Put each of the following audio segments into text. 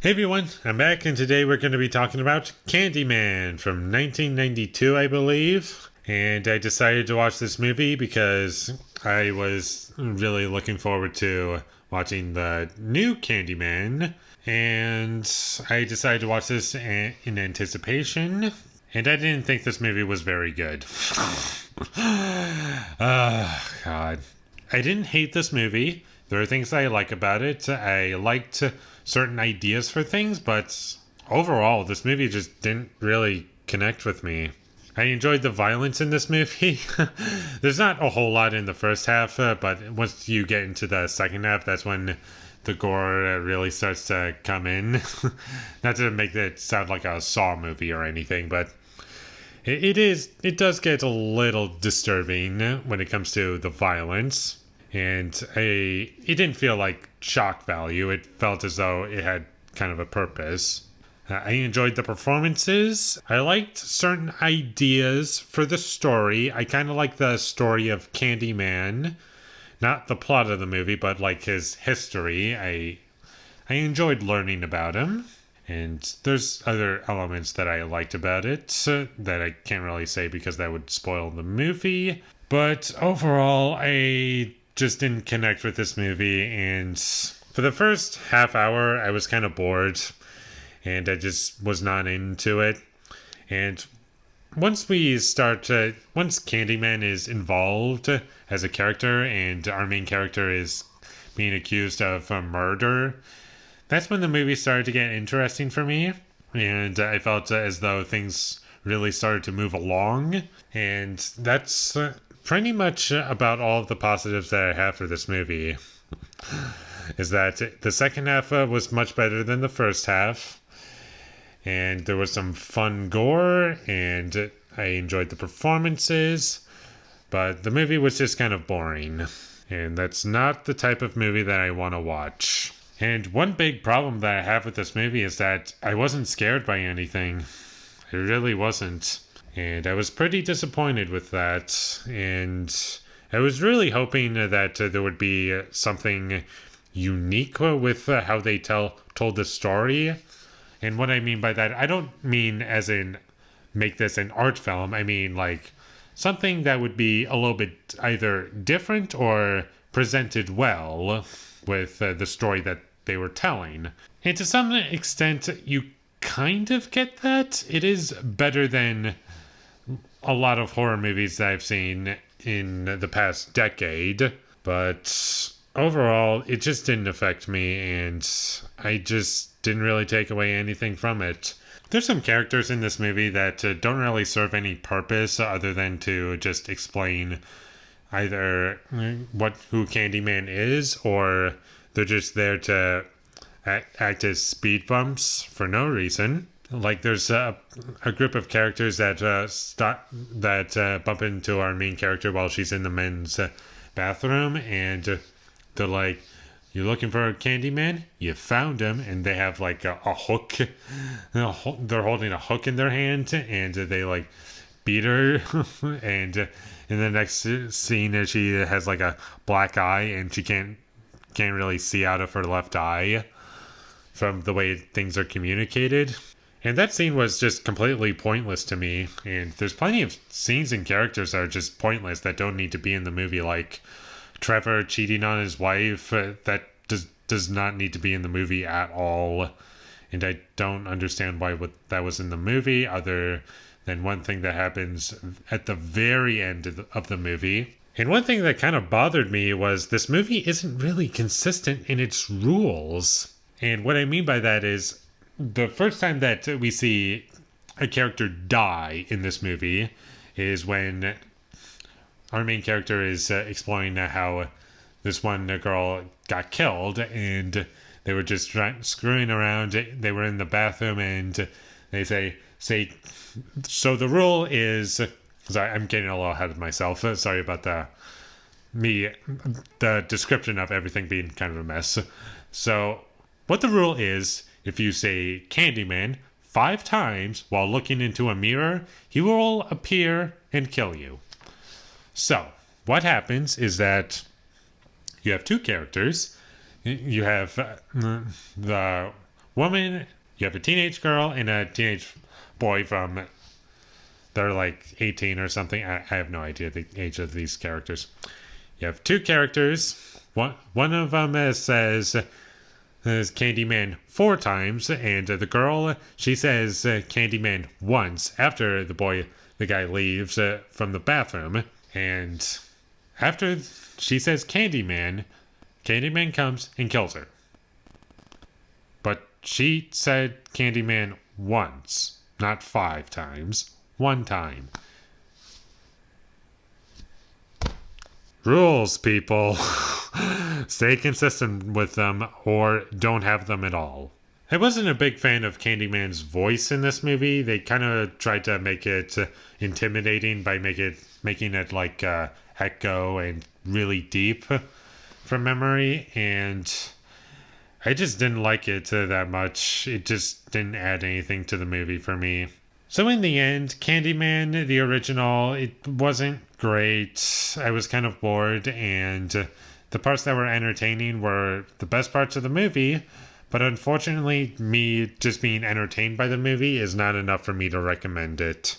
Hey everyone, I'm back and today we're going to be talking about Candyman from 1992, I believe. And I decided to watch this movie because I was really looking forward to watching the new Candyman. And I decided to watch this in anticipation. And I didn't think this movie was very good. God. I didn't hate this movie. There are things I like about it. I liked certain ideas for things, but overall, this movie just didn't really connect with me. I enjoyed the violence in this movie. There's not a whole lot in the first half, but once you get into the second half, that's when the gore really starts to come in. Not to make it sound like a Saw movie or anything, but it does get a little disturbing when it comes to the violence. And it didn't feel like shock value. It felt as though it had kind of a purpose. I enjoyed the performances. I liked certain ideas for the story. I kind of like the story of Candyman. Not the plot of the movie, but like his history. I enjoyed learning about him. And there's other elements that I liked about it that I can't really say because that would spoil the movie. But overall, I just didn't connect with this movie, and for the first half hour I was kind of bored and I just was not into it. And once Candyman is involved as a character and our main character is being accused of a murder, that's when the movie started to get interesting for me, and I felt as though things really started to move along. And that's pretty much about all of the positives that I have for this movie. Is that the second half was much better than the first half, and there was some fun gore, and I enjoyed the performances, but the movie was just kind of boring, and that's not the type of movie that I want to watch. And one big problem that I have with this movie is that I wasn't scared by anything. I really wasn't. And I was pretty disappointed with that. And I was really hoping that there would be something unique with how they told the story. And what I mean by that, I don't mean as in make this an art film. I mean like something that would be a little bit either different or presented well with the story that they were telling. And to some extent, you kind of get that. It is better than a lot of horror movies that I've seen in the past decade, but overall, it just didn't affect me, and I just didn't really take away anything from it. There's some characters in this movie that don't really serve any purpose other than to just explain either who Candyman is, or they're just there to act as speed bumps for no reason. Like there's a group of characters that bump into our main character while she's in the men's bathroom, and they're like, "You looking for a Candyman? You found him." And they have like a hook. They're holding a hook in their hand, and they like beat her. And in the next scene, she has like a black eye, and she can't really see out of her left eye from the way things are communicated. And that scene was just completely pointless to me. And there's plenty of scenes and characters that are just pointless that don't need to be in the movie, like Trevor cheating on his wife. That does not need to be in the movie at all. And I don't understand why that was in the movie, other than one thing that happens at the very end of the movie. And one thing that kind of bothered me was this movie isn't really consistent in its rules. And what I mean by that is, the first time that we see a character die in this movie is when our main character is exploring how this one girl got killed, and they were just screwing around. They were in the bathroom, and they say, so the rule is... Sorry, I'm getting a little ahead of myself. Sorry about the description of everything being kind of a mess. So what the rule is, if you say Candyman 5 times while looking into a mirror, he will appear and kill you. So what happens is that you have 2 characters. You have the woman, you have a teenage girl and a teenage boy from they're like 18 or something. I have no idea the age of these characters. You have two characters. One of them says Candyman 4 times, and the girl, she says Candyman once after the guy leaves from the bathroom. And after she says Candyman, Candyman comes and kills her. But she said Candyman once, not 5 times. 1 time. Rules, people. Stay consistent with them or don't have them at all. I wasn't a big fan of Candyman's voice in this movie. They kind of tried to make it intimidating by making it like echo and really deep from memory, and I just didn't like it that much. It just didn't add anything to the movie for me. So in the end, Candyman, the original, it wasn't great. I was kind of bored, and the parts that were entertaining were the best parts of the movie. But unfortunately, me just being entertained by the movie is not enough for me to recommend it.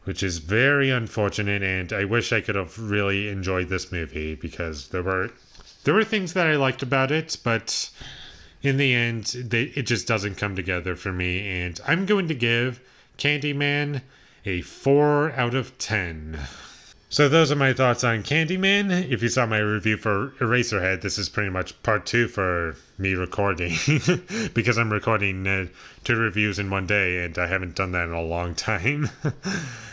Which is very unfortunate, and I wish I could have really enjoyed this movie because there were things that I liked about it, but in the end, it just doesn't come together for me, and I'm going to give Candyman a 4 out of 10. So those are my thoughts on Candyman. If you saw my review for Eraserhead, this is pretty much part 2 for me recording because I'm recording 2 reviews in one day, and I haven't done that in a long time.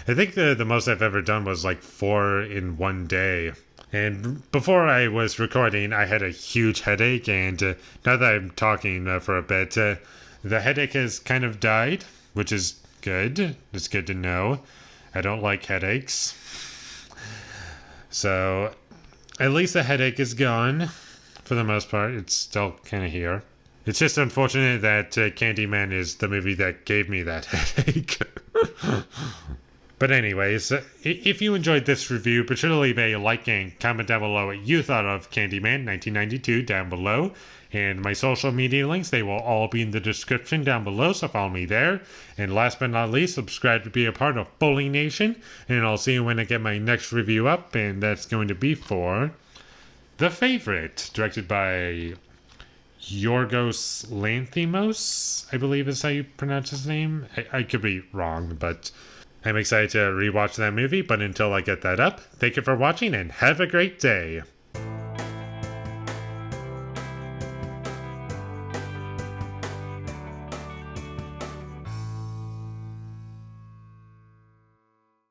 I think the most I've ever done was like 4 in one day. And before I was recording, I had a huge headache, and now that I'm talking for a bit, the headache has kind of died, which is good. It's good to know. I don't like headaches. So, at least the headache is gone, for the most part. It's still kind of here. It's just unfortunate that Candyman is the movie that gave me that headache. But anyways, if you enjoyed this review, be sure to leave a like and comment down below what you thought of Candyman 1992 down below. And my social media links, they will all be in the description down below, so follow me there. And last but not least, subscribe to be a part of Foley Nation. And I'll see you when I get my next review up, and that's going to be for The Favorite, directed by Yorgos Lanthimos, I believe is how you pronounce his name. I could be wrong, but I'm excited to rewatch that movie. But until I get that up, thank you for watching and have a great day.